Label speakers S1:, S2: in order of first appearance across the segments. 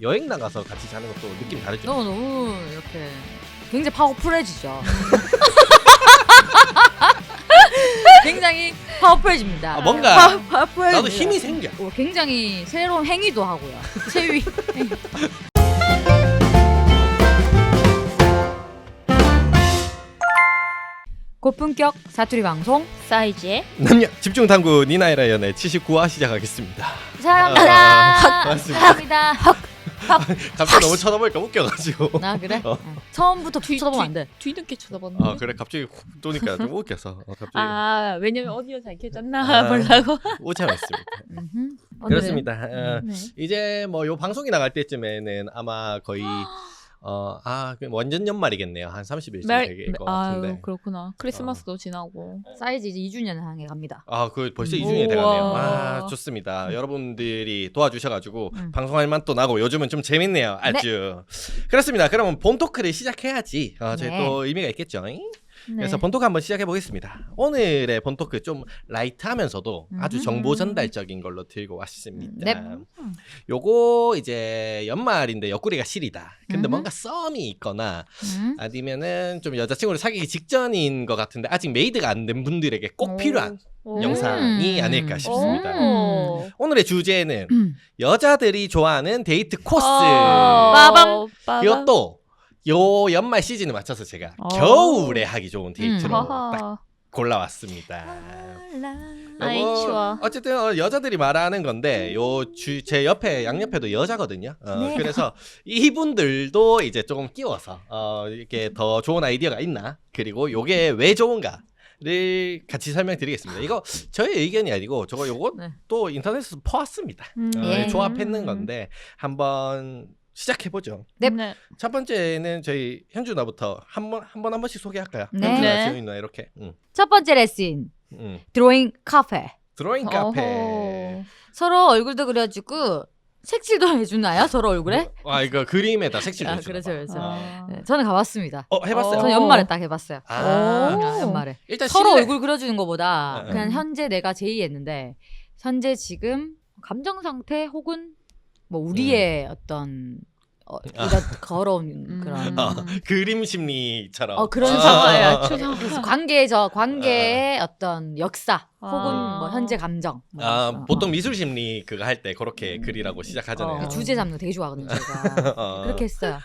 S1: 여행 나가서 같이 자는 것도 느낌이 다르죠.
S2: 너무 이렇게 굉장히 파워풀해지죠. 굉장히 파워풀해집니다.
S1: 뭔가
S2: 파워풀해집니다.
S1: 나도 힘이 생겨.
S2: 굉장히 새로운 행위도 하고요. 체위. 고품격 사투리 방송
S3: 사이즈의
S1: 남녀 집중 탐구 니나이라 연애 79화 시작하겠습니다.
S2: 사랑합니다.
S1: 맞습니다.
S2: 사랑합니다.
S1: 갑자기 너무 쳐다보니까 웃겨가지고.
S2: 나 그래? 처음부터 쳐다보면 안 돼.
S3: 뒤늦게 쳐다봤는데.
S1: 그래 갑자기 훅 도니까 좀 웃겨서 갑자기
S3: 왜냐면 오디오 잘 켜졌나 보려고.
S1: 오지 않았습니다.
S2: 오늘은-
S1: 그렇습니다.
S3: 네.
S1: 이제 뭐 요 방송이 나갈 때쯤에는 아마 거의 완전 연말이겠네요. 한 30일쯤 될 것 같은데.
S3: 아유 그렇구나. 크리스마스도 지나고.
S2: 사이즈 이제 2주년 향해 갑니다.
S1: 그 벌써 2주년이 돼가네요.
S3: 우와.
S1: 좋습니다. 여러분들이 도와주셔가지고
S2: 음.
S1: 방송할 맛도 나고 요즘은 좀 재밌네요. 아주. 그렇습니다. 그러면 본 토크를 시작해야지. 저희
S2: 네.
S1: 또 의미가 있겠죠.
S3: 네.
S1: 그래서 본 토크 한번 시작해 보겠습니다. 오늘의 본 토크 좀 라이트하면서도 아주 정보 전달적인 걸로 들고 왔습니다.
S2: 네.
S1: 요거 이제 연말인데 옆구리가 시리다. 근데
S2: 음흠.
S1: 뭔가 썸이 있거나 아니면은 좀 여자친구를 사귀기 직전인 것 같은데 아직 메이드가 안 된 분들에게 꼭 필요한
S3: 오.
S1: 영상이 아닐까 싶습니다.
S3: 오.
S1: 오늘의 주제는 여자들이 좋아하는 데이트 코스.
S2: 빠밤.
S1: 이것도 요 연말 시즌에 맞춰서 제가 겨울에 하기 좋은 데이트로 딱 골라왔습니다.
S3: 아이
S1: 요거
S3: 좋아.
S1: 어쨌든 여자들이 말하는 건데 제 옆에 양옆에도 여자거든요.
S2: 네.
S1: 그래서 이분들도 이제 조금 끼워서 이렇게 더 좋은 아이디어가 있나, 그리고 요게 왜 좋은가를 같이 설명드리겠습니다. 이거 저의 의견이 아니고 요거
S2: 네.
S1: 또 인터넷에서 퍼왔습니다.
S2: 예.
S1: 조합했는 건데 한번 시작해보죠.
S2: 네.
S1: 첫 번째는 저희 현주 나부터 한 번씩 소개할까요?
S2: 네.
S1: 현주나
S3: 네.
S1: 지훈이 누나 이렇게.
S2: 첫 번째 레슨 드로잉 카페.
S1: 드로잉 카페.
S3: 어허.
S2: 서로 얼굴도 그려주고 색칠도 해주나요? 서로 얼굴에?
S1: 이거 그림에다 색칠
S2: 아,
S1: 해주나
S2: 그렇죠,
S1: 봐.
S2: 그렇죠.
S3: 아.
S2: 네, 저는 가봤습니다.
S1: 해봤어요?
S2: 저는 연말에 딱 해봤어요.
S1: 아,
S2: 연말에.
S1: 일단
S2: 서로
S1: 실내-
S2: 얼굴 그려주는 것보다
S1: 네.
S2: 그냥 현재 내가 제의했는데 현재 지금 감정 상태 혹은 뭐 우리의 어떤 이런 더러운 그런
S1: 그림 심리처럼.
S2: 그런
S3: 추상화야,
S2: 상황.
S3: 추상화.
S2: 관계의 어떤 역사 혹은 뭐 현재 감정. 뭐 이런 거.
S1: 보통 미술 심리 그거 할 때 그렇게 그리라고 시작하잖아요.
S2: 주제 잡는 거 되게 좋아하거든요, 제가. 그렇게 했어요.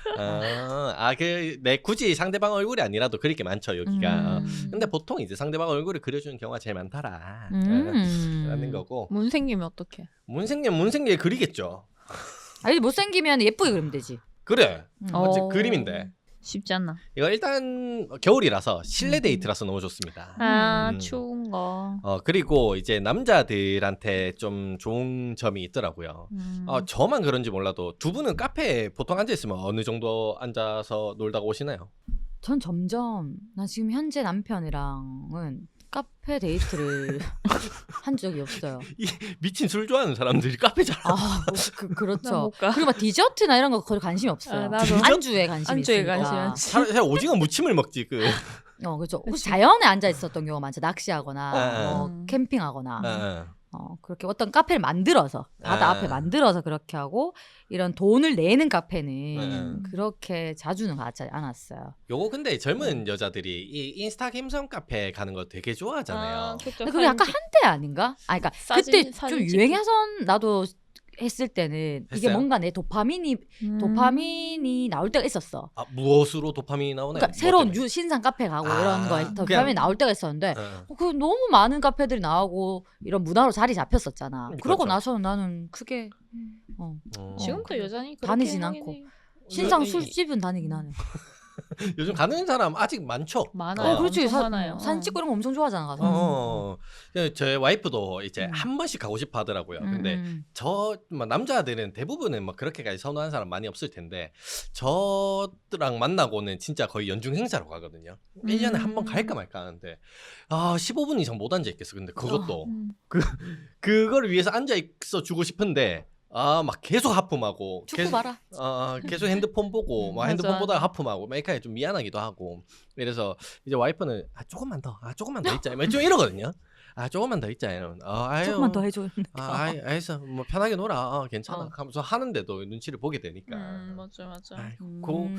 S1: 굳이 상대방 얼굴이 아니라도 그릴 게 많죠, 여기가.
S2: 음.
S1: 근데 보통 이제 상대방 얼굴을 그려주는 경우가 제일 많더라. 라는 거고.
S3: 문 생기면 어떡해?
S1: 문생계 그리겠죠.
S2: 아니 못생기면 예쁘게 그리면 되지.
S1: 그래.
S3: 어.
S1: 그림인데.
S3: 쉽지 않나.
S1: 이거 일단 겨울이라서 실내 데이트라서 너무 좋습니다.
S3: 추운 거.
S1: 그리고 이제 남자들한테 좀 좋은 점이 있더라고요. 저만 그런지 몰라도 두 분은 카페에 보통 앉아있으면 어느 정도 앉아서 놀다가 오시나요?
S2: 전 점점 나 지금 현재 남편이랑은 카페 데이트를 한 적이 없어요.
S1: 미친 술 좋아하는 사람들이 카페 잘
S2: 그렇죠.
S3: 난 못 가.
S2: 그리고 막 디저트나 이런 거 거의 관심이 없어요.
S3: 나도.
S2: 안주에 관심이
S3: 안주에
S2: 있으니까.
S3: 관심이 많지.
S1: 차라리 오징어 무침을 먹지
S2: 그렇죠. 혹시 자연에 앉아 있었던 경우가 많죠. 낚시하거나
S3: 음.
S2: 캠핑하거나. 그렇게 어떤 카페를 만들어서 바다
S1: 아.
S2: 앞에 만들어서 그렇게 하고 이런 돈을 내는 카페는 그렇게 자주는 가지 않았어요.
S1: 요거 근데 젊은 여자들이 이 인스타 감성 카페 가는 거 되게 좋아하잖아요.
S3: 그렇죠.
S2: 근데 그게 약간 한때 아닌가? 그러니까 그때 좀
S3: 사진 찍기.
S2: 유행해서 나도 했을 때는 이게
S1: 했어요?
S2: 뭔가 내 도파민이 나올 때가 있었어.
S1: 무엇으로 도파민이 나오나요?
S2: 그러니까 새로운 신상 카페 가고 이런 거에 도파민이 나올 때가 있었는데 그 너무 많은 카페들이 나오고 이런 문화로 자리 잡혔었잖아. 그러고
S1: 그렇죠.
S2: 나서는 나는 크게
S3: 지금도 여전히 그렇게
S2: 다니진
S3: 하긴
S2: 않고.
S3: 해요.
S2: 신상 술집은 다니긴 하네.
S1: 요즘 가는 사람 아직 많죠.
S3: 많아요.
S2: 그렇지.
S3: 엄청 많아요.
S2: 사진 찍고 이런 거 엄청 좋아하잖아 가서.
S1: 제 와이프도 이제 한 번씩 가고 싶어 하더라고요. 근데 남자들은 대부분은 막 그렇게까지 선호하는 사람 많이 없을 텐데 저랑 만나고는 진짜 거의 연중 행사로 가거든요. 1년에 한 번 갈까 말까 하는데 15분 이상 못 앉아 있겠어. 근데 그것도 그거를 위해서 앉아 있어 주고 싶은데 막 계속 하품하고
S2: 축구 봐라.
S1: 계속 핸드폰 보고 막 핸드폰
S3: 맞아.
S1: 보다가 하품하고 막 이렇게 좀 미안하기도 하고. 그래서 이제 와이프는 조금만 더 있자 막 좀 이러거든요. 조금만 더 있자. 이러면 아유.
S2: 조금만 더 해줘.
S1: 알겠어. 뭐 편하게 놀아. 괜찮아. 하면서 하는데도 눈치를 보게 되니까.
S3: 맞아.
S1: 아이고,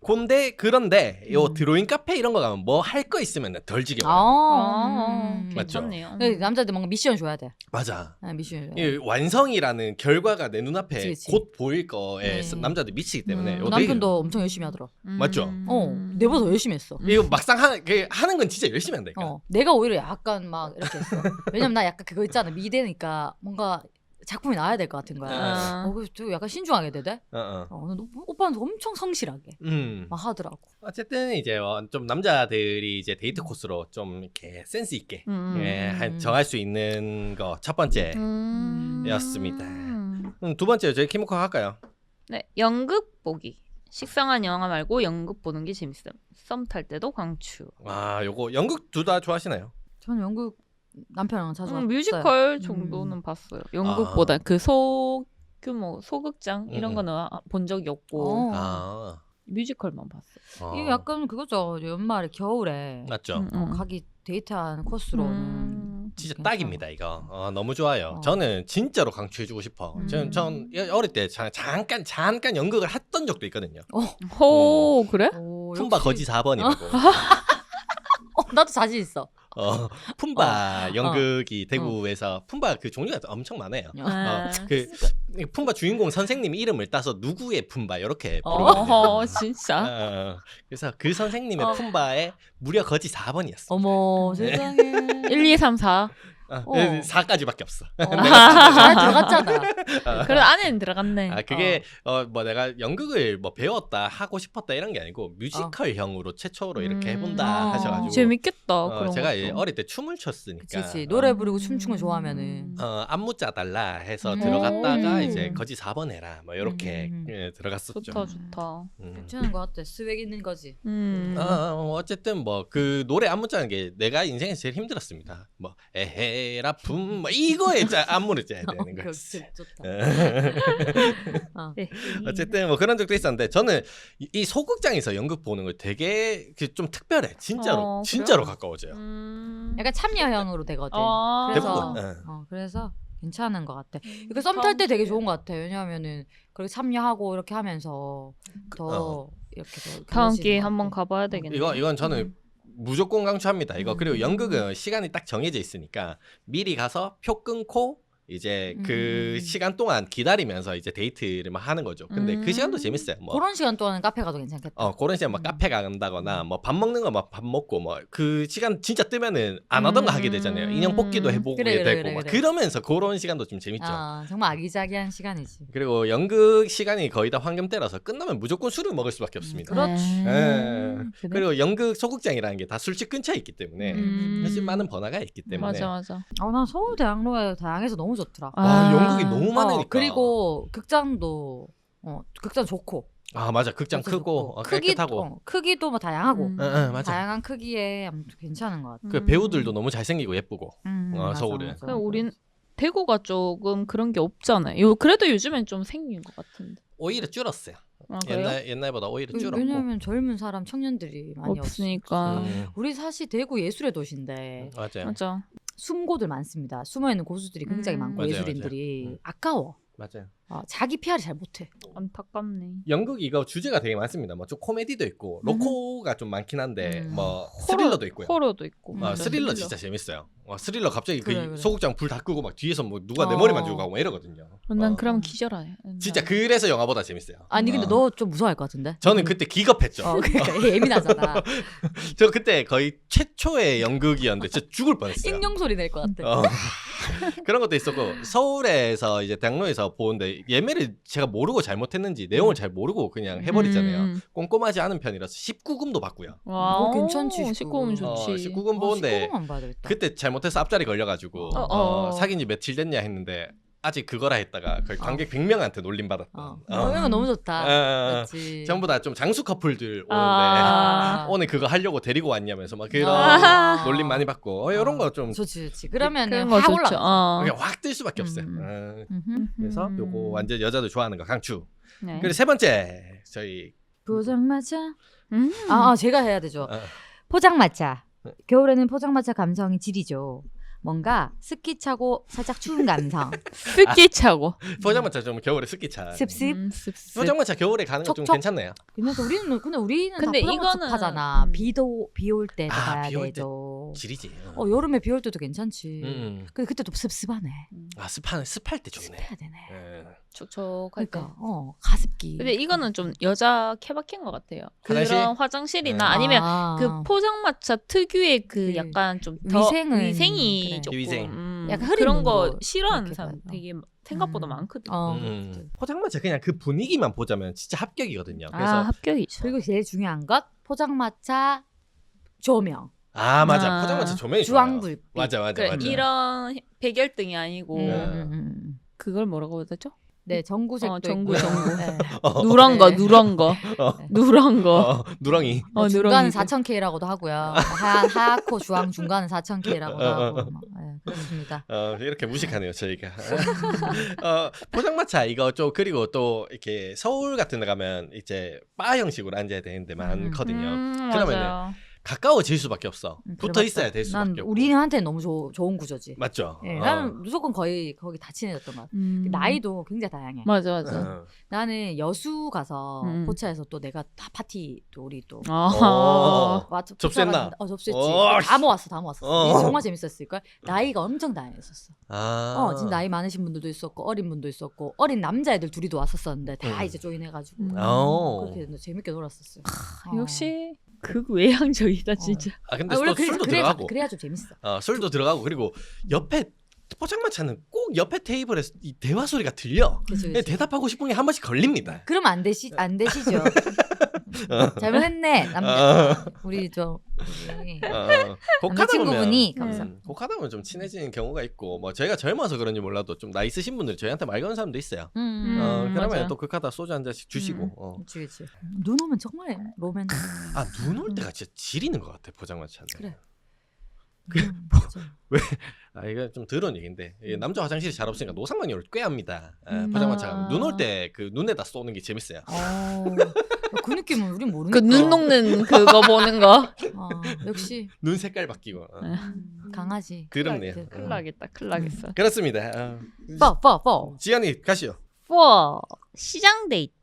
S1: 그런데 요 드로잉 카페 이런 거 가면 뭐 할 거 있으면 덜 지겨워요. 맞죠?
S3: 괜찮네요.
S2: 남자들 뭔가 미션 줘야 돼.
S1: 맞아.
S2: 미션 줘야 돼.
S1: 이 완성이라는 결과가 내 눈앞에
S2: 그치.
S1: 곧 보일 거에
S2: 네.
S1: 남자들 미치기 때문에 이거 되게-
S2: 남편도 엄청 열심히 하더라.
S1: 맞죠?
S2: 내보다 더 열심히 했어.
S1: 이거 막상 하는 건 진짜 열심히 한다니까.
S2: 내가 오히려 약간 막 이렇게 했어. 왜냐면 나 약간 그거 있잖아. 미대니까 뭔가 작품이 나와야 될 것 같은 거야. 그래서 좀 약간 신중하게 되대. 근데 오빠는 엄청 성실하게 막 하더라고.
S1: 어쨌든 이제 좀 남자들이 이제 데이트 코스로 좀 이렇게 센스 있게 정할 수 있는 거 첫 번째였습니다. 두 번째 저희 키모코 할까요?
S3: 네, 연극 보기. 식상한 영화 말고 연극 보는 게 재밌음. 썸 탈 때도 강추.
S1: 요거 연극 둘 다 좋아하시나요?
S2: 저는 연극 남편이랑 자주 봤어요.
S3: 뮤지컬 정도는 봤어요. 연극보다 그 소규모 소극장 이런 거는 본 적이 없고 뮤지컬만 봤어요.
S2: 이게 약간 그거죠. 연말에 겨울에
S1: 맞죠.
S2: 가기 데이트하는 코스로는
S1: 진짜
S2: 괜찮아.
S1: 딱입니다 이거. 너무 좋아요. 저는 진짜로 강추해주고 싶어. 전 어릴 때 잠깐 연극을 했던 적도 있거든요.
S3: 호 그래?
S1: 품바 거지 4번이라고.
S2: 나도 자신 있어.
S1: 품바 연극이 대구에서 품바 그 종류가 엄청 많아요. 그 품바 주인공 선생님 이름을 따서 누구의 품바 이렇게 부르거든요.
S3: 진짜.
S1: 그래서 그 선생님의 품바에 무려 거지 4번이었어.
S2: 어머 세상에.
S3: 1, 2, 3, 4.
S1: 4까지밖에 없어.
S2: 잘 들어갔잖아.
S3: 그래 안에는 들어갔네.
S1: 그게 뭐 내가 연극을 뭐 배웠다 하고 싶었다 이런 게 아니고 뮤지컬형으로 최초로 이렇게 해본다 하셔가지고
S3: 재밌겠다. 그런
S1: 제가
S3: 것도.
S1: 어릴 때 춤을 췄으니까
S2: 그치. 노래 부르고 춤추는 거 좋아하면은
S1: 안무 짜달라 해서 들어갔다가 이제 거지 4번 해라 뭐 이렇게 들어갔었죠.
S3: 좋다.
S2: 괜찮은 거 같아. 스웩 있는 거지.
S1: 어쨌든 뭐 그 노래 안무 짜는 게 내가 인생에서 제일 힘들었습니다. 뭐 에헤라 품 뭐 이거에 안무를 짜야 되는 거지.
S2: 좋다.
S1: 어쨌든 뭐 그런 적도 있었는데 저는 이 소극장에서 연극 보는 걸 되게 좀 특별해. 진짜로 진짜로 가까워져요.
S2: 약간 참여형으로 되거든. 그래서 괜찮은 것 같아. 이거 썸 탈 때 되게 좋은 것 같아. 왜냐하면은 그렇게 참여하고 이렇게 하면서 더 이렇게 더
S3: 다음 기회에 한번 가봐야 되겠네.
S1: 이건 저는 무조건 강추합니다. 이거 그리고 연극은 시간이 딱 정해져 있으니까 미리 가서 표 끊고 이제 그 시간 동안 기다리면서 이제 데이트를 막 하는 거죠. 근데 그 시간도 재밌어요. 뭐
S2: 그런 시간 동안은 카페 가도 괜찮겠다.
S1: 그런 시간 막 카페 간다거나 뭐 밥 먹는 거 막 밥 먹고 뭐 그 시간 진짜 뜨면은 안 하던 거 하게 되잖아요. 인형 뽑기도 해보고 되고 막 그러면서 그런 시간도 좀 재밌죠.
S2: 정말 아기자기한 시간이지.
S1: 그리고 연극 시간이 거의 다 황금때라서 끝나면 무조건 술을 먹을 수밖에 없습니다.
S2: 그렇지.
S1: 그리고 연극 소극장이라는 게 다 술집 근처에 있기 때문에 사실 많은 번화가 있기 때문에.
S3: 맞아.
S2: 난 서울대학로에 다양해서 너무 좋더라.
S1: 연극이 너무 많으니까.
S2: 그리고 극장도 극장 좋고.
S1: 맞아. 극장 크고 깨끗하고
S2: 크기도 뭐 다양하고.
S1: 맞아.
S2: 다양한 크기에 아무튼 괜찮은 것 같아.
S1: 그 배우들도 너무 잘생기고 예쁘고. 서울은.
S3: 우린 대구가 조금 그런 게 없잖아요. 그래도 요즘엔 좀 생긴 것 같은데.
S1: 오히려 줄었어요. 옛날보다 오히려 줄었고.
S2: 왜냐면 젊은 사람 청년들이 많이
S3: 없으니까.
S2: 우리 사실 대구 예술의 도시인데.
S1: 맞아.
S2: 숨고들 많습니다. 숨어있는 고수들이 굉장히 많고
S1: 맞아요,
S2: 예술인들이 아까워.
S1: 맞아요.
S2: 자기 PR이 잘 못해.
S3: 안타깝네.
S1: 연극 이거 주제가 되게 많습니다. 뭐 좀 코미디도 있고 로코가 좀 많긴 한데 뭐 스릴러도 있고요.
S3: 호러도 있고.
S1: 스릴러 진짜 재밌어요. 스릴러 갑자기
S2: 그래.
S1: 소극장 불 다 끄고 막 뒤에서 뭐 누가 내 머리 만지고 가고 막 이러거든요.
S3: 난 그럼 기절해.
S1: 진짜 그래서 영화보다 재밌어요.
S2: 아니 근데 너 좀 무서워할 것 같은데?
S1: 저는 그때 기겁했죠.
S2: 그러니까 예민하잖아.
S1: 저 그때 거의 최초의 연극이었는데 진짜 죽을 뻔했어요.
S2: 잉룡 소리 낼 것 같아.
S1: 그런 것도 있었고 서울에서 이제 대학로에서 보는데 예매를 제가 모르고 잘못했는지 내용을 잘 모르고 그냥 해버리잖아요. 꼼꼼하지 않은 편이라서 19금도 받고요.
S3: 와,
S2: 괜찮지.
S3: 19금 좋지.
S1: 19금 보는데
S2: 19금만 봐야 되겠다.
S1: 그때 잘못해서 앞자리 걸려가지고 사귄 지 며칠 됐냐 했는데 아직 그거라 했다가 거의 관객 100명한테 놀림 받았던.
S2: 이거 너무 좋다. 그렇지.
S1: 전부 다 좀 장수 커플들 오는데 오늘 그거 하려고 데리고 왔냐면서 막 그런 놀림 많이 받고 이런 거 좀
S2: 좋지. 그러면은
S3: 확
S2: 올라.
S1: 그냥 확 뜰 수밖에 없어요. 그래서 요거 완전 여자들 좋아하는 거 강추. 그리고 세 번째 저희
S2: 포장마차. 제가 해야 되죠. 포장마차. 겨울에는 포장마차 감성이 지리죠. 뭔가 스키 차고 살짝 추운 감성.
S3: 스키 차고.
S1: 포장마차 좀 겨울에 스키차.
S2: 습습.
S3: 습습.
S1: 포장마차 겨울에 가는 거 좀
S2: 척척.
S1: 괜찮네요.
S2: 근데 우리는
S3: 근데
S2: 다
S3: 이거는
S2: 습하잖아. 비 올 때도
S1: 아,
S2: 가야
S1: 비올 때.
S2: 되죠.
S1: 지리지.
S2: 여름에 비 올 때도 괜찮지.
S1: 음.
S2: 근데 그때 또 습습하네.
S1: 아 습할 때 좋네.
S2: 습해야 되네.
S1: 예.
S3: 촉촉할 때.
S2: 그러니까 가습기.
S3: 근데 이거는 좀 여자 케바케인 것 같아요.
S1: 화장실?
S3: 그런 화장실이나
S1: 네.
S3: 아니면 그 포장마차 특유의 그
S2: 그
S3: 약간 좀 더
S2: 위생은
S3: 위생이
S2: 그래.
S3: 조금
S1: 위생.
S2: 약간 흐린
S3: 그런
S2: 눈으로
S3: 거 싫어하는
S2: 이렇게
S3: 사람
S2: 봐요.
S3: 되게 생각보다 많거든. 요
S1: 포장마차 그냥 그 분위기만 보자면 진짜 합격이거든요. 그래서
S3: 합격이죠.
S2: 그리고 제일 중요한 것 포장마차 조명.
S1: 맞아.
S3: 아,
S1: 포장마차 조명이 좋아요.
S2: 주황불빛.
S1: 맞아.
S3: 그래, 이런 백열등이 아니고 그걸 뭐라고 해야 되죠?
S2: 네, 전구색도
S3: 전구,
S2: 있고요.
S3: 전구.
S2: 네.
S3: 누런 거,
S2: 네.
S3: 누런 거, 누런 거.
S1: 누렁이.
S2: 중간은
S3: 누런이.
S2: 4000K라고도 하고요. 하얗고 주황 중간은 4000K라고도 하고. 네, 그렇습니다.
S1: 이렇게 무식하네요 저희가. 포장마차 이거 좀 그리고 또 이렇게 서울 같은 데 가면 이제 바 형식으로 앉아야 되는데 많거든요. 그러면은
S3: 맞아요.
S1: 가까워질 수밖에 없어. 붙어
S2: 그래,
S1: 있어야
S2: 맞다.
S1: 될 수밖에
S2: 난
S1: 없고.
S2: 우리한테 너무 좋은 구조지.
S1: 맞죠.
S2: 예, 나는 무조건 거의 거기 다 친해졌던 것 같아. 나이도 굉장히 다양해.
S3: 맞아.
S2: 나는 여수 가서
S3: 음.
S2: 포차에서 또 내가 다 파티 또 우리 또
S3: 아.
S1: 접수했나?
S2: 접수했지.
S1: 오,
S2: 다 모았어.
S1: 어.
S2: 정말 재밌었을 걸. 나이가 엄청 다양했었어. 진짜 나이 많으신 분들도 있었고 어린 분도 있었고 어린 남자애들 둘이도 왔었었는데 다 이제 조인해가지고 그렇게 재밌게 놀았었어요.
S3: 역시 극외향적이다 진짜.
S1: 근데
S2: 원래
S1: 또 술도 들어가고.
S2: 그래야 좀 재밌어.
S1: 술도 들어가고 그리고 옆에 포장마차는 꼭 옆에 테이블에 이 대화 소리가 들려.
S2: 그치.
S1: 대답하고 싶은 게 한 번씩 걸립니다.
S2: 그러면 안 되시죠. 잘못했네 남자. 우리 남자친구분이 감사합니다.
S1: 곡하다 보면 좀 친해지는 경우가 있고 뭐 저희가 젊어서 그런지 몰라도 좀 나이 있으신 분들 저희한테 말 거는 사람도 있어요. 그러면
S3: 맞아요.
S1: 또 극하다 소주 한 잔씩 주시고.
S2: 그치. 눈 오면 정말 로맨틱.
S1: 눈 올 때가 진짜 지리는 것 같아 포장마차는.
S2: 그래.
S1: 이거 좀 더러운 얘기인데 남자 화장실이 잘 없으니까 노상방뇨를 꽤 합니다. 포장마차가 눈 올 때 그 눈에다 쏘는 게 재밌어요.
S2: 그 느낌은 우린 모르니까.
S3: 그 눈 녹는 그거 보는 거.
S2: 역시
S1: 눈 색깔 바뀌고.
S2: 강아지.
S1: 더럽네요.
S3: 큰일 나겠어.
S1: 그렇습니다.
S2: 뻐.
S1: 지연이 가시오.
S3: 4. 시장 데이트.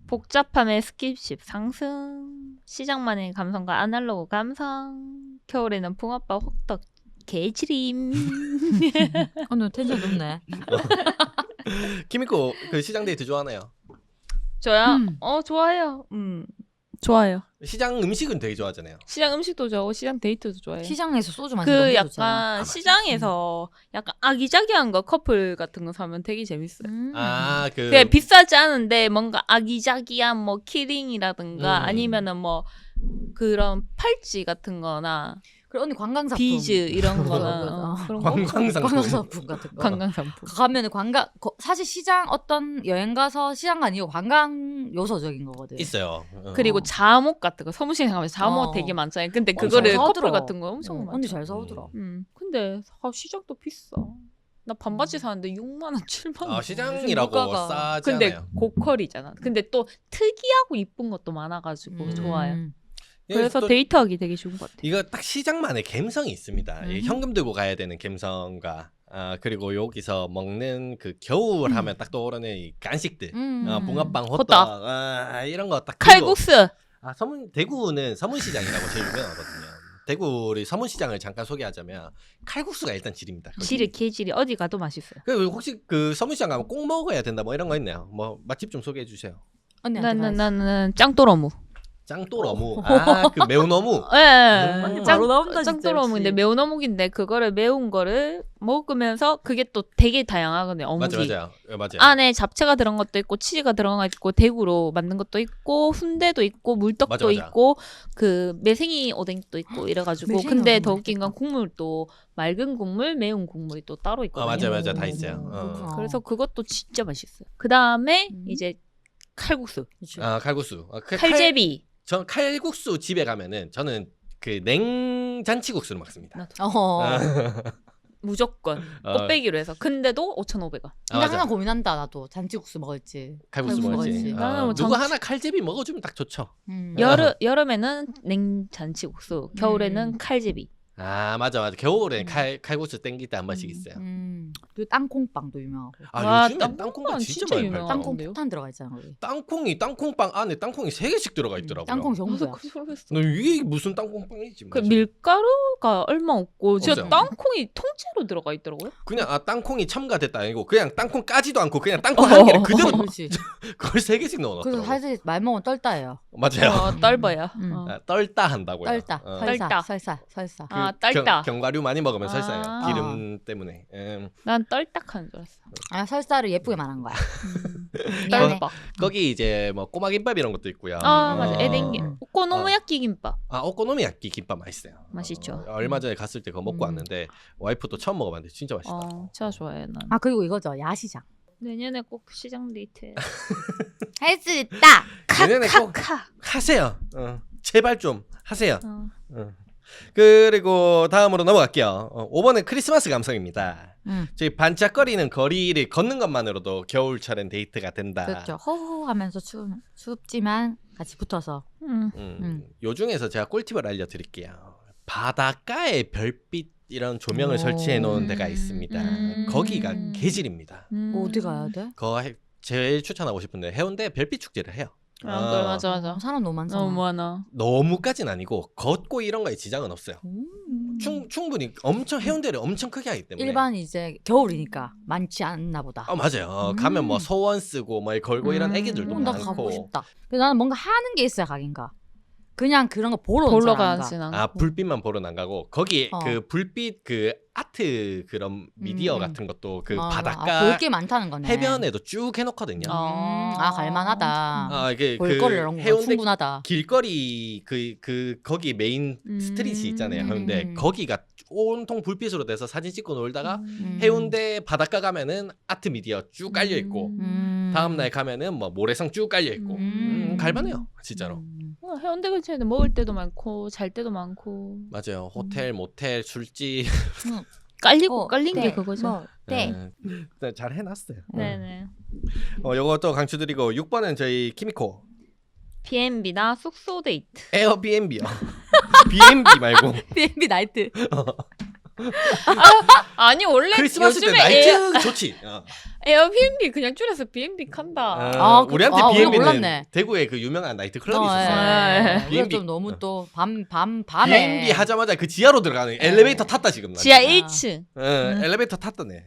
S3: 복잡함의 스킵십 상승. 시장만의 감성과 아날로그 감성. 겨울에는 붕어빵 호떡 개지림.
S2: 오늘 텐션 높네.
S1: 키미코 그 시장 데이트 좋아하나요?
S3: 저요? 좋아해요. 좋아요.
S1: 시장 음식은 되게 좋아하잖아요.
S3: 시장 음식도 좋아하고 시장 데이트도 좋아해요.
S2: 시장에서 소주 마시는
S3: 그
S2: 거
S3: 약간
S2: 좋잖아.
S3: 시장에서 약간 아기자기한 거 커플 같은 거 사면 되게 재밌어요.
S1: 그
S3: 비싸지 않은데 뭔가 아기자기한 뭐 키링이라든가 아니면은 뭐 그런 팔찌 같은 거나
S2: 그래 언니 관광상품.
S3: 비즈 이런 거나 그런 거.
S2: 관광상품 같은 거.
S3: 관광상품.
S2: 가면은 사실 시장 어떤 여행 가서 시장가 아니고 관광 요소적인 거거든.
S1: 있어요.
S3: 그리고 잠옷 같은 거 서무시장 가면 잠옷 되게 많잖아요. 근데 그거를
S2: 잘
S3: 커플
S2: 사오더라.
S3: 같은 거 엄청 많아.
S2: 언니 잘 사오더라.
S3: 근데 시장도 비싸. 나 반바지 사는데 6만 원, 7만 원.
S1: 시장이라고
S2: 물가가.
S1: 싸지
S3: 근데
S1: 않아요.
S3: 고퀄이잖아. 근데 또 특이하고 이쁜 것도 많아가지고 좋아요.
S1: 예,
S3: 그래서
S1: 또
S3: 데이트하기 되게 좋은 것 같아요.
S1: 이거 딱 시장만의 감성이 있습니다. 이 현금 들고 가야 되는 감성과 그리고 여기서 먹는 그 겨울 하면 딱 떠오르는 이 간식들, 붕어빵, 호떡, 이런 거 딱.
S3: 칼국수.
S1: 대구는 서문시장이라고 제일 유명하거든요. 대구의 서문시장을 잠깐 소개하자면 칼국수가 일단 질입니다.
S3: 질이 개질이 어디 가도 맛있어요.
S1: 그 혹시 그 서문시장 가면 꼭 먹어야 된다 뭐 이런 거 있나요? 뭐 맛집 좀 소개해 주세요.
S3: 나는 짱또러무.
S1: 짱또러무. 그 매운 어묵.
S3: 예.
S2: 바로 나온다, 진짜,
S3: 짱또러무인데
S2: 역시.
S3: 매운 어묵인데 그거를 매운 거를 먹으면서 그게 또 되게 다양하거든요. 어묵이.
S1: 맞아요.
S3: 안에 잡채가 들어간 것도 있고 치즈가 들어간 거 있고 대구로 만든 것도 있고 훈대도 있고 물떡도
S1: 맞아.
S3: 있고 그 매생이 오뎅도 있고 이래가지고
S2: 매생이
S3: 근데
S2: 오뎅
S3: 더 웃긴 건
S2: 맛있겠다.
S3: 국물도 맑은 국물, 매운 국물이 또 따로 있거든요.
S1: 맞아 다 있어요.
S2: 그렇구나.
S3: 그래서 그것도 진짜 맛있어요. 그 다음에 이제 칼국수,
S1: 칼국수.
S3: 칼제비.
S1: 전 칼국수 집에 가면은 저는 그 냉잔치국수를 먹습니다.
S3: 무조건 꽃배기로 해서 근데도 5,500원.
S2: 근데 항상 고민한다 나도 잔치국수 먹을지
S1: 칼국수 먹을지.
S3: 나는 뭐
S1: 누구 하나 칼제비 먹어주면 딱 좋죠.
S3: 여름에는 냉잔치국수, 겨울에는 칼제비.
S1: 아 맞아. 겨울에 칼국수 땡길 때 한 번씩 있어요.
S2: 그 땅콩빵도 유명하고.
S1: 요즘에 땅콩빵 진짜 많이 팔더라고요.
S2: 땅콩 폭탄 들어가 있잖아 거기.
S1: 땅콩빵 안에 땅콩이 3개씩 들어가 있더라고요.
S2: 땅콩 정수야.
S1: 너 이게 무슨 땅콩빵이지?
S3: 그 밀가루가 얼마 없고 진짜
S1: 없어요.
S3: 땅콩이 통째로 들어가 있더라고요.
S1: 그냥 땅콩이 첨가됐다 아니고 그냥 땅콩 까지도 않고 그냥 땅콩 한 개를 그대로
S2: 그렇지.
S1: 그걸 3개씩 넣어놨더라고.
S2: 그래서 사실 말 먹으면 떨다예요.
S1: 맞아요.
S3: 딸바야.
S1: 떨다 한다고요.
S2: 떨다. 설사.
S3: 아 딸다.
S1: 견과류 많이 먹으면 설사예요.
S3: 아.
S1: 기름 때문에.
S3: 난 떨딱하는 줄 알았어.
S2: 아 설사를 예쁘게 말한 거야. 미안해.
S3: 떨박.
S1: 거기 이제 뭐 꼬마김밥 이런 것도 있고요.
S3: 아 맞아. 에덴기. 오코노미야끼 김밥.
S1: 오코노미야끼 김밥 맛있어요.
S3: 맛있죠.
S1: 얼마 전에 갔을 때 그거 먹고 왔는데 와이프도 처음 먹어봤는데 진짜 맛있다.
S3: 진짜 좋아해 난.
S2: 아 그리고 이거죠 야시장.
S3: 내년에 꼭 시장 데이트.
S2: 할 수 있다.
S1: 내년에 꼭
S3: 카카카.
S1: 하세요. 제발 좀 하세요. 그리고 다음으로 넘어갈게요. 5번은 크리스마스 감성입니다. 저희 반짝거리는 거리를 걷는 것만으로도 겨울철엔 데이트가 된다.
S2: 그렇죠. 호호하면서 춥지만 같이 붙어서.
S1: 요 중에서 제가 꿀팁을 알려드릴게요. 바닷가에 별빛 이런 조명을 설치해 놓은 데가 있습니다. 거기가 개질입니다.
S2: 어디 가야 돼?
S1: 그거 제일 추천하고 싶은데 해운대 별빛 축제를 해요.
S3: 맞아.
S2: 사람 너무 많잖아.
S3: 너무 많아.
S1: 너무까진 아니고 걷고 이런 거에 지장은 없어요. 충분히 엄청 해운대를 엄청 크게 하기 때문에.
S2: 일반 이제 겨울이니까 많지 않나 보다.
S1: 맞아요. 가면 뭐 소원 쓰고 뭐 걸고 이런 애기들도
S2: 나
S1: 많고.
S2: 가고 싶다. 근데 나는 뭔가 하는 게 있어야 가긴가. 그냥 그런 거 보러
S3: 가진 않고.
S1: 불빛만 보러는 안 가고 거기 그 불빛 그 아트 그런 미디어 같은 것도 그 바닷가
S2: 볼 게 많다는 거네.
S1: 해변에도 쭉 해놓거든요.
S2: 갈만하다.
S1: 이게
S2: 볼거리 이런 거 충분하다.
S1: 길거리 거기 메인 스트릿이 있잖아요. 해운대 거기가 온통 불빛으로 돼서 사진 찍고 놀다가 해운대 바닷가 가면은 아트 미디어 쭉 깔려 있고 다음 날 가면은 뭐 모래성 쭉 깔려 있고 갈만해요, 진짜로.
S3: 해운대 근처에는 먹을 때도 많고 잘 때도 많고.
S1: 맞아요. 호텔, 모텔, 술집
S3: 깔린 게 그거죠.
S1: 네. 잘 해놨어요.
S3: 네네.
S1: 요것도 강추드리고 6번은 저희 키미코
S3: B&B나 숙소 데이트.
S1: 에어비앤비요. B&B 말고
S2: B&B 나이트.
S3: 아니 원래
S1: 크리스마스 때
S3: 요즘에
S1: 나이트 좋지.
S3: 에어비앤비 그냥 줄여서 B&B 칸다.
S1: 우리한테
S2: 우리가
S1: B&B는
S2: 몰랐네.
S1: 대구에 그 유명한 나이트 클럽이 있었어요.
S2: B&B 좀 너무 또 밤에
S1: B&B 하자마자 그 지하로 들어가는 엘리베이터 탔다 지금.
S3: 지하 1층.
S1: 엘리베이터 탔다네.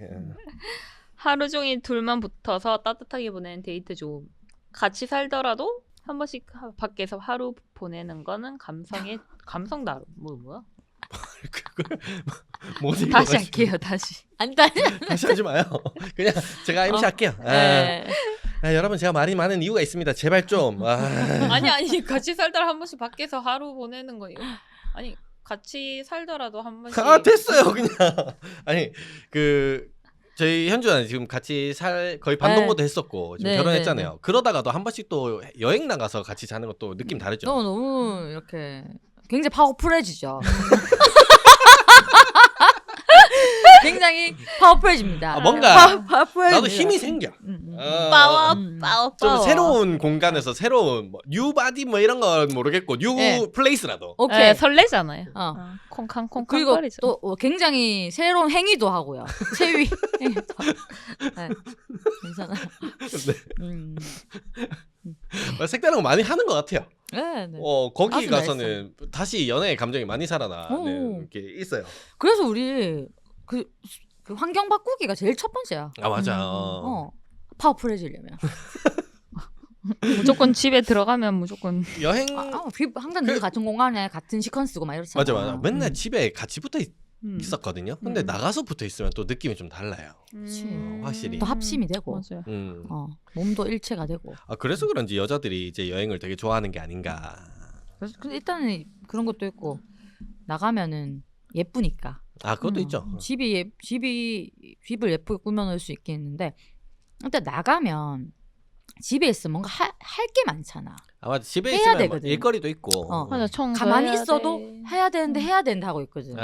S3: 하루 종일 둘만 붙어서 따뜻하게 보내는 데이트 좀. 같이 살더라도 한 번씩 밖에서 하루 보내는 거는 감성 나름. 뭐야?
S2: 다시 할게요. 다시. 아니
S1: 다시 하지 마요. 그냥 제가 MC 할게요. 여러분 제가 말이 많은 이유가 있습니다. 제발 좀.
S3: 아니 같이 살더라 한 번씩 밖에서 하루 보내는 거예요. 아니 같이 살더라도 한 번씩.
S1: 됐어요 그냥. 아니 저희 현주는 지금 같이 거의 반동거도 했었고 지금 결혼했잖아요. 그러다가도 한 번씩 또 여행 나가서 같이 자는 것도 느낌 다르죠.
S2: 너무 이렇게 굉장히 파워풀해지죠. 굉장히 파워풀해집니다.
S1: 뭔가 나도 힘이 생겨.
S3: 파워.
S1: 좀 새로운 공간에서 새로운 뉴바디 뭐 이런 건 모르겠고 뉴 플레이스라도.
S2: 오케이.
S3: 설레잖아요. 콩캉콩캉
S2: 그리고
S3: 거리죠.
S2: 또 굉장히 새로운 행위도 하고요. 체위 행위도 하고. 괜찮아.
S1: 색다른 거 많이 하는 것 같아요.
S2: 네.
S1: 거기 가서는 다시 연애의 감정이 많이 살아나는 게 있어요.
S2: 그래서 우리 그 환경 바꾸기가 제일 첫 번째야.
S1: 맞아.
S2: 파워풀해지려면.
S3: 무조건 집에 들어가면 무조건
S1: 여행
S2: 항상 늘 같은 공간에 같은 시퀀스고 막 이렇잖아.
S1: 맞아. 맨날 집에 같이 붙어 있었거든요. 근데 나가서 붙어 있으면 또 느낌이 좀 달라요. 확실히.
S2: 또 합심이 되고.
S3: 맞아요.
S2: 몸도 일체가 되고.
S1: 그래서 그런지 여자들이 이제 여행을 되게 좋아하는 게 아닌가.
S2: 그래서 일단은 그런 것도 있고 나가면은 예쁘니까.
S1: 그것도 있죠.
S2: 집을 예쁘게 꾸며놓을 수 있겠는데 일단 나가면 집에 있으면 뭔가 할 게 많잖아.
S1: 맞아. 집에
S2: 해야
S1: 있으면
S2: 되거든.
S1: 일거리도 있고.
S3: 맞아.
S2: 가만히 있어도 해야 되는데 하고 있거든.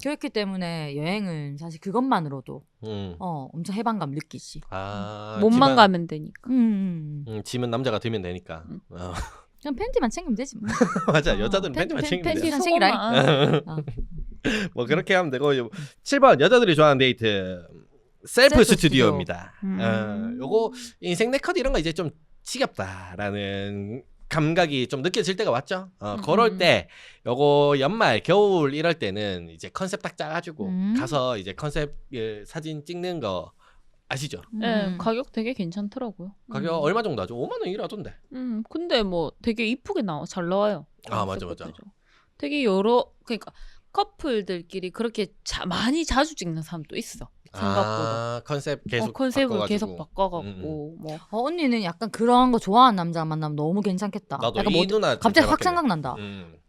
S2: 그렇기 때문에 여행은 사실 그것만으로도 엄청 해방감 느끼지.
S3: 몸만 가면 되니까.
S1: 짐은 남자가 들면 되니까.
S2: 그냥 팬티만 챙기면 되지 뭐.
S1: 맞아. 여자들은 팬티만 챙기면 돼.
S2: 팬티만 챙기라.
S1: 뭐 그렇게 하면 되고 7번 여자들이 좋아하는 데이트 셀프 스튜디오입니다. 요거 인생 네컷 이런 거 이제 좀 지겹다라는 감각이 좀 느껴질 때가 왔죠. 그럴 때 요거 연말 겨울 이럴 때는 이제 컨셉 딱 짜가지고 가서 이제 컨셉 사진 찍는 거 아시죠?
S3: 네, 가격 되게 괜찮더라고요.
S1: 가격 얼마 정도 하죠? 5만 원이라던데.
S3: 근데 뭐 되게 이쁘게 잘 나와요.
S1: 아 맞아.
S3: 되게 그러니까 커플들끼리 그렇게 많이 자주 찍는 사람도 있어. 생각보다.
S1: 컨셉 계속
S3: 컨셉을 계속 바꿔갖고 뭐.
S2: 언니는 약간 그런 거 좋아하는 남자 만나면 너무 괜찮겠다.
S1: 나도
S2: 약간
S1: 이 누나
S2: 갑자기 확 생각난다.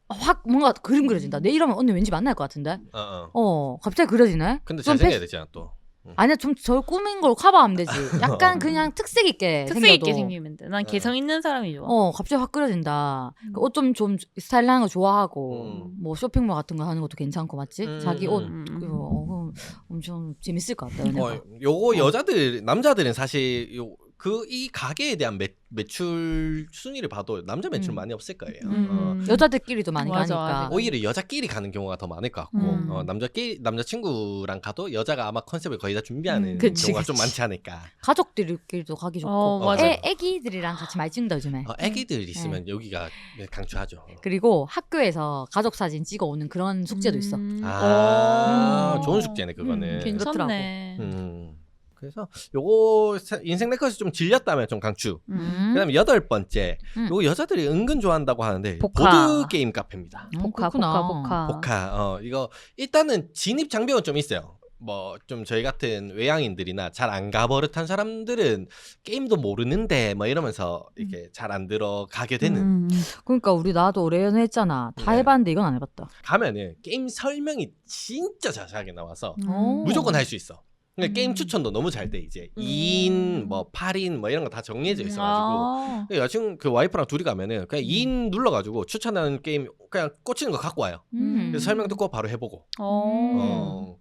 S2: 확 뭔가 그림 그려진다. 내 이러면 언니 왠지 만날 것 같은데. 갑자기 그려지네.
S1: 근데 잘생겨야 되잖아 또.
S2: 아니야 좀 저 꾸민 걸 커버하면 되지. 약간 그냥 특색 있게
S3: 생기면 돼. 난 개성 있는 사람이 좋아.
S2: 갑자기 확 그려진다. 옷 좀 스타일링한 거 좋아하고 뭐 쇼핑몰 같은 거 하는 것도 괜찮고 맞지? 자기 옷 엄청 재밌을 것 같다.
S1: 요거 남자들은 사실 이 가게에 대한 매출 순위를 봐도 남자 매출 많이 없을 거예요.
S2: 여자들끼리도 많이
S3: 맞아,
S2: 가니까.
S3: 맞아.
S1: 오히려 여자끼리 가는 경우가 더 많을 것 같고 남자친구랑 가도 여자가 아마 컨셉을 거의 다 준비하는 경우가 좀 많지 않을까.
S2: 가족들끼리도 가기 좋고
S3: 맞아.
S2: 애기들이랑 같이 많이 찍는다 요즘에.
S1: 애기들 있으면 여기가 강추하죠.
S2: 그리고 학교에서 가족 사진 찍어 오는 그런 숙제도 있어.
S1: 좋은 숙제네 그거는.
S3: 괜찮네.
S1: 그래서 요거 인생 네컷이 좀 질렸다면 좀 강추. 그다음에 8번째 요거 여자들이 은근 좋아한다고 하는데 보드 게임 카페입니다.
S3: 보카.
S1: 이거 일단은 진입 장벽은 좀 있어요. 뭐 좀 저희 같은 외향인들이나 잘 안 가버릇한 사람들은 게임도 모르는데 뭐 이러면서 이렇게 잘 안 들어가게 되는.
S2: 그러니까 나도 오래 연애했잖아. 다 해봤는데 이건 안 해봤다.
S1: 가면은 게임 설명이 진짜 자세하게 나와서 무조건 할 수 있어. 근데 게임 추천도 너무 잘 돼. 이제 2인 뭐 8인 뭐 이런 거 다 정리해져 있어가지고 여자친구 그 와이프랑 둘이 가면은 그냥 2인 눌러가지고 추천하는 게임 그냥 꽂히는 거 갖고 와요. 그래서 설명 듣고 바로 해보고.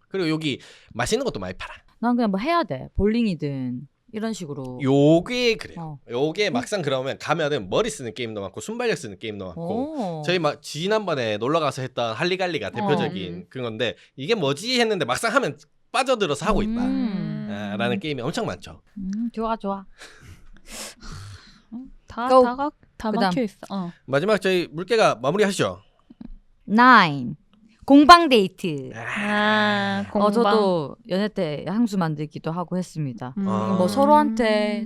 S1: 그리고 여기 맛있는 것도 많이 팔아.
S2: 난 그냥 뭐 해야 돼. 볼링이든 이런 식으로.
S1: 요게 그래요. 요게 막상 그러면 가면은 머리 쓰는 게임도 많고 순발력 쓰는 게임도 많고 저희 막 지난번에 놀러 가서 했던 할리갈리가 대표적인 그건데 이게 뭐지 했는데 막상 하면 빠져들어서 하고 있다 라는 게임이 엄청 많죠.
S2: 좋아
S3: 다 막혀있어.
S1: 마지막 저희 물개가 마무리하시죠.
S2: 9 공방 데이트.
S3: 공방.
S2: 저도 연애 때 향수 만들기도 하고 했습니다. 뭐 서로한테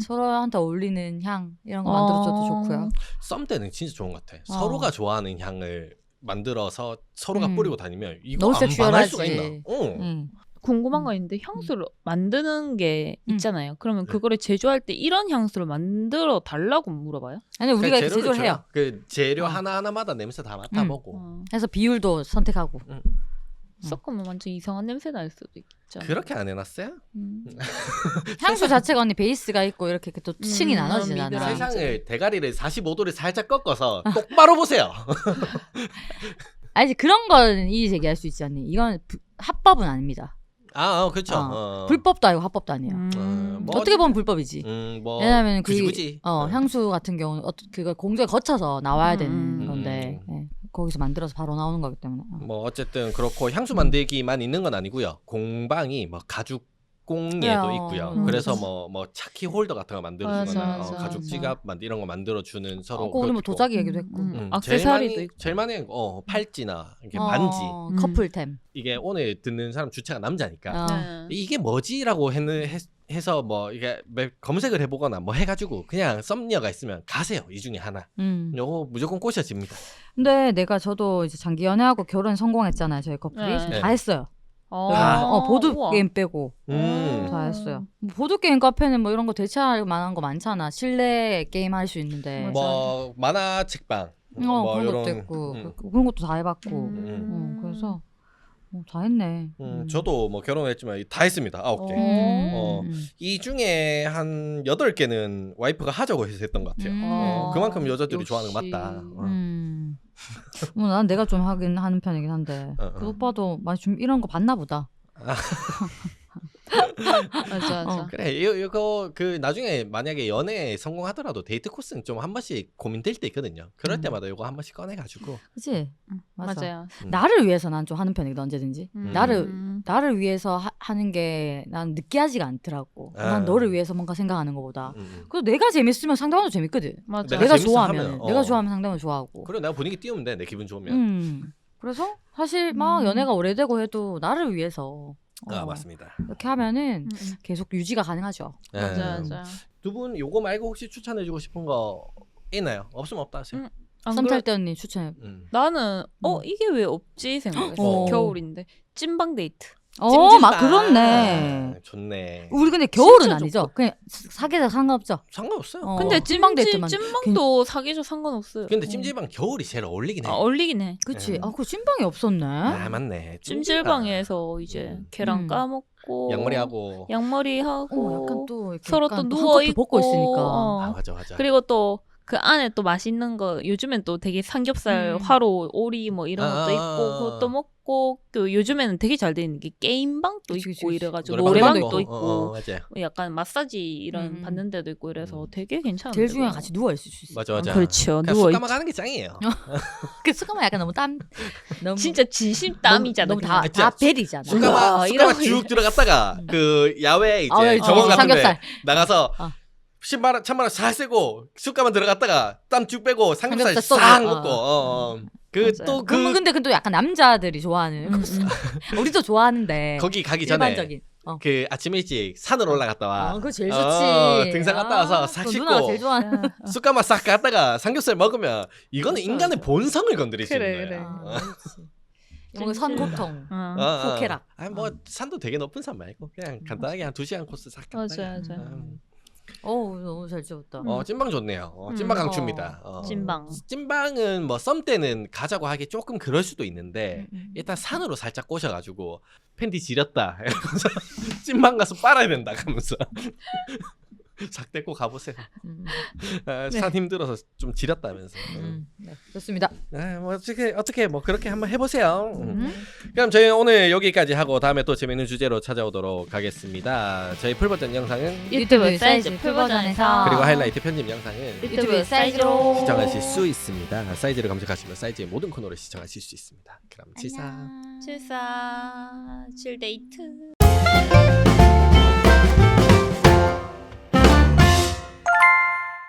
S2: 어울리는 향 이런 거 만들어줘도 좋고요.
S1: 썸 때는 진짜 좋은 것 같아. 서로가 좋아하는 향을 만들어서 서로가 뿌리고 다니면 이거
S2: 너무
S1: 안 반할 수가
S2: 섹슈얼하지.
S1: 있나?
S3: 궁금한 거 있는데 향수를 만드는 게 있잖아요. 그러면 그거를 제조할 때 이런 향수를 만들어 달라고 물어봐요?
S2: 아니 우리가 이렇게 제조를 해요.
S1: 그 재료 하나하나마다 냄새 다 맡아보고
S2: 그래서 비율도 선택하고.
S3: 섞으면 완전 이상한 냄새 날 수도 있잖아요.
S1: 그렇게 안 해놨어요?
S2: 향수 자체가 언니 베이스가 있고 이렇게 또 층이 나눠지잖아.
S1: 세상을 대가리를 45도를 살짝 꺾어서 똑바로 보세요.
S2: 아니 그런 건 이의 제기할 수 있지 않니? 이건 합법은 아닙니다.
S1: 그렇죠.
S2: 불법도 아니고 합법도 아니에요. 어떻게 보면 불법이지. 왜냐하면
S1: 굳이.
S2: 향수 같은 경우는 그걸 공정에 거쳐서 나와야 되는 건데 거기서 만들어서 바로 나오는 거기 때문에.
S1: 뭐 어쨌든 그렇고 향수 만들기만 있는 건 아니고요. 공방이 뭐 가죽 공예도 있고요. 그래서 뭐 차키 홀더 같은 거 만들어주거나 가죽 지갑 이런 거 만들어주는 서로.
S2: 오늘 뭐 도자기 얘기도 했고.
S3: 액세서리도 있고.
S1: 제일 많이 팔찌나 이렇게 반지.
S2: 커플템.
S1: 이게 오늘 듣는 사람 주체가 남자니까 이게 뭐지라고 해서 뭐 이게 검색을 해보거나 뭐 해가지고 그냥 썸녀가 있으면 가세요. 이 중에 하나. 요거 무조건 꼬셔집니다.
S2: 근데 저도 이제 장기 연애하고 결혼 성공했잖아요. 저희 커플이 다 했어요. 보드 게임 빼고 다 했어요. 보드 게임 카페는 뭐 이런 거 대체할 만한 거 많잖아. 실내 게임 할 수 있는데.
S1: 뭐 만화 책방. 뭐
S2: 그런 것도 있고 그런 것도 다 해봤고. 그래서 다 했네.
S1: 저도 뭐 결혼했지만 다 했습니다. 9개. 이 중에 한 8개는 와이프가 하자고 해서 했던 것 같아요. 그만큼 여자들이
S3: 역시.
S1: 좋아하는 거 맞다.
S2: 난 내가 좀 하긴 하는 편이긴 한데 그 오빠도 많이 좀 이런 거 봤나 보다.
S3: 맞아.
S1: 그래 이거 그 나중에 만약에 연애에 성공하더라도 데이트 코스는 좀 한 번씩 고민될 때 있거든요. 그럴 때마다 이거 한 번씩 꺼내가지고.
S2: 그치? 맞아.
S3: 맞아요.
S2: 나를 위해서 난 좀 하는 편이거든 언제든지. 나를 위해서 하는 게 난 느끼하지가 않더라고. 난 너를 위해서 뭔가 생각하는 것보다. 그래서 내가 재밌으면 상대방도 재밌거든.
S3: 맞아.
S2: 내가 좋아하면 내가 좋아하면 상대방 좋아하고.
S1: 그래 내가 분위기 띄우면 돼. 내 기분 좋으면.
S2: 그래서 사실 막 연애가 오래되고 해도 나를 위해서
S1: 맞습니다.
S2: 이렇게 하면은 계속 유지가 가능하죠.
S3: 맞아.
S1: 두 분 요거 말고 혹시 추천해주고 싶은 거 있나요? 없으면 없다 하세요.
S2: 썸탈 때 언니 추천해.
S3: 나는 이게 왜 없지 생각했어. 겨울인데 찐방 데이트.
S2: 막 그렇네.
S1: 좋네.
S2: 우리 근데 겨울은
S3: 진짜
S2: 아니죠. 그냥 사귀자 상관없죠.
S1: 상관없어요.
S3: 근데
S2: 찐방 데이트만.
S3: 찐방도 사귀죠 상관없어요.
S1: 근데 찜질방 겨울이 제일 어울리긴 해.
S3: 어울리긴 해.
S2: 그치. 그 찐방이 없었네.
S1: 맞네.
S3: 찜질방에서 이제 계란 까먹고
S1: 양머리하고
S2: 약간 또 이렇게
S3: 서로
S2: 약간
S3: 또 누워 있고
S2: 벗고 있으니까.
S1: 맞아.
S3: 그리고 또 그 안에 또 맛있는 거 요즘엔 또 되게 삼겹살, 화로, 오리 뭐 이런 것도 있고 그것도 먹고 또 요즘에는 되게 잘 돼 있는 게 게임방도 있고 이래가지고 노래방도 있고
S1: 맞아요.
S3: 약간 마사지 이런 받는 데도 있고 이래서 되게 괜찮아요.
S2: 제일 중요한 같이 누워 있을 수 있어.
S1: 맞아.
S3: 그렇죠.
S1: 누워 있. 숟가락 하는 게 짱이에요.
S2: 그 숟가락 약간 너무 땀. 너무
S3: 진짜 진심 땀이잖아.
S2: 너무 다 벨이잖아.
S1: 숟가락 쭉 들어갔다가 그 야외 이제 정원 같은데 나가서 찬바람 잘 쐬고 숟가락 들어갔다가 땀 쭉 빼고 삼겹살 싹 먹고
S2: 근데 또 약간 남자들이 좋아하는 우리도 좋아하는데
S1: 거기 가기 전에
S2: 일반적인
S1: 그 아침 일찍 산으로 올라갔다 와.
S2: 그거 제일 좋지.
S1: 등산 갔다 와서 싹 씻고
S2: 누나가 제일 좋아하는
S1: 숟가락 싹 갔다가 삼겹살 먹으면 이거는 인간의 본성을 건드릴 수 있는
S3: 그래.
S1: 거야.
S2: 뭔가 선고통, 후쾌락.
S1: 뭐 산도 되게 높은 산 말고 그냥 간단하게 한 2시간 코스 싹 갔다가.
S3: 맞아.
S2: 너무 잘 찍었다.
S1: 찐방 좋네요. 찐방 강추입니다.
S3: 찐방은
S1: 뭐 썸 때는 가자고 하기 조금 그럴 수도 있는데 일단 산으로 살짝 꼬셔가지고 팬티 지렸다 이러면서 찐방 가서 빨아야 된다 하면서 싹 떼고 가보세요. 산 힘들어서 좀 지렸다면서.
S2: 네, 좋습니다.
S1: 뭐 어떻게 뭐 그렇게 한번 해보세요. 그럼 저희 오늘 여기까지 하고 다음에 또 재밌는 주제로 찾아오도록 하겠습니다. 저희 풀버전 영상은
S2: 유튜브 사이즈 풀버전에서
S1: 그리고 하이라이트 편집 영상은
S2: 유튜브 사이즈로
S1: 시청하실 수 있습니다. 사이즈를 검색하시면 사이즈의 모든 코너를 시청하실 수 있습니다. 그럼 74
S3: 7데이트